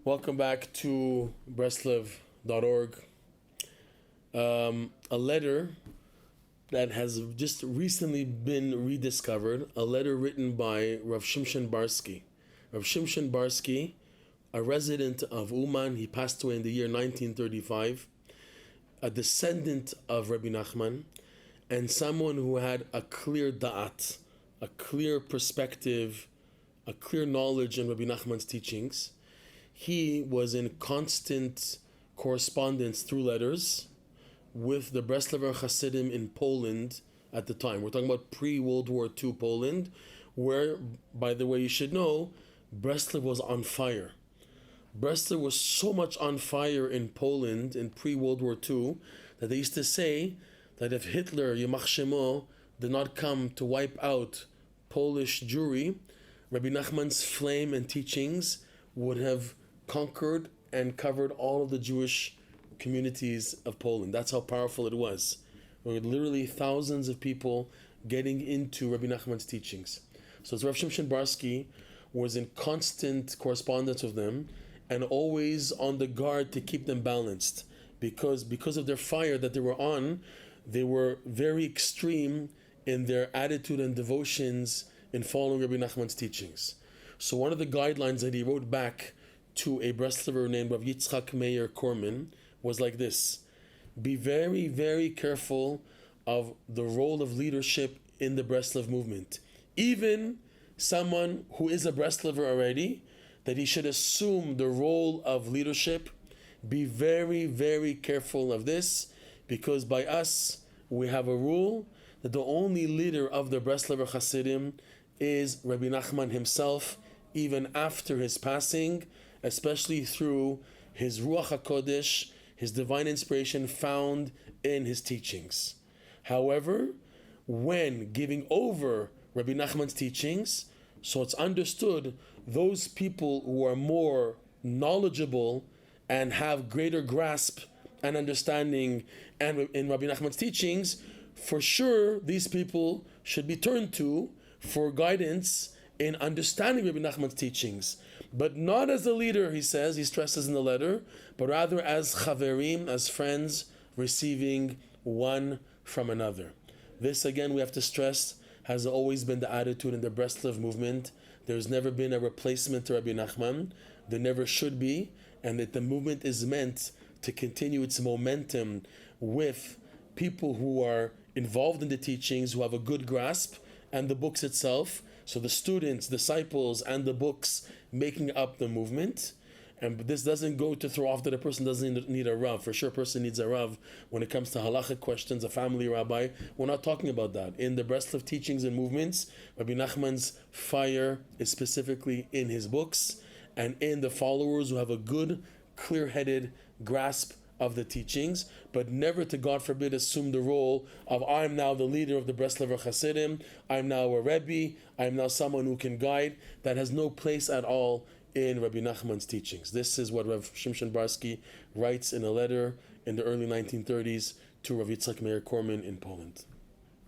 Welcome back to Breslov.org. A letter that has just recently been rediscovered, a letter written by Rav Shimshon Barsky. Rav Shimshon Barsky, a resident of Uman, he passed away in the year 1935, a descendant of Rebbe Nachman, and someone who had a clear da'at, a clear perspective, a clear knowledge in Rebbe Nachman's teachings. He was in constant correspondence through letters with the Breslover Hasidim in Poland at the time. We're talking about pre-World War II Poland, where, by the way, you should know, Breslov was on fire. Breslov was so much on fire in Poland in pre-World War II that they used to say that if Hitler, Yamach Shemo, did not come to wipe out Polish Jewry, Rebbe Nachman's flame and teachings would have conquered and covered all of the Jewish communities of Poland. That's how powerful it was. There were literally thousands of people getting into Rebbe Nachman's teachings. So Rav Shimshon Barsky was in constant correspondence with them and always on the guard to keep them balanced, because of their fire that they were on, they were very extreme in their attitude and devotions in following Rebbe Nachman's teachings. So one of the guidelines that he wrote back to a Breslover named Rav Meir Elkabas was like this: be very, very careful of the role of leadership in the Breslov movement. Even someone who is a Breslover already, that he should assume the role of leadership. Be very, very careful of this, because by us, we have a rule that the only leader of the Breslover Hasidim is Rebbe Nachman himself, even after his passing, especially through his Ruach HaKodesh, his divine inspiration found in his teachings. However, when giving over Rebbe Nachman's teachings, so it's understood those people who are more knowledgeable and have greater grasp and understanding and in Rebbe Nachman's teachings, for sure these people should be turned to for guidance in understanding Rebbe Nachman's teachings, but not as a leader, he stresses in the letter, but rather as chaverim, as friends, receiving one from another. This, again, we have to stress, has always been the attitude in the Breslov movement. There's never been a replacement to Rebbe Nachman. There never should be, and that the movement is meant to continue its momentum with people who are involved in the teachings, who have a good grasp, and the books itself. So the students, disciples, and the books making up the movement. And this doesn't go to throw off that a person doesn't need a Rav. For sure, a person needs a Rav when it comes to halachic questions, a family rabbi. We're not talking about that. In the Breslov teachings and movements, Rabbi Nachman's fire is specifically in his books and in the followers who have a good, clear-headed grasp of the teachings, but never to, God forbid, assume the role of I'm now the leader of the Breslover Hasidim, I'm now a Rebbe, I'm now someone who can guide. That has no place at all in Rebbe Nachman's teachings. This is what Rav Shimshon Barsky writes in a letter in the early 1930s to Rav Meir Elkabas in Poland.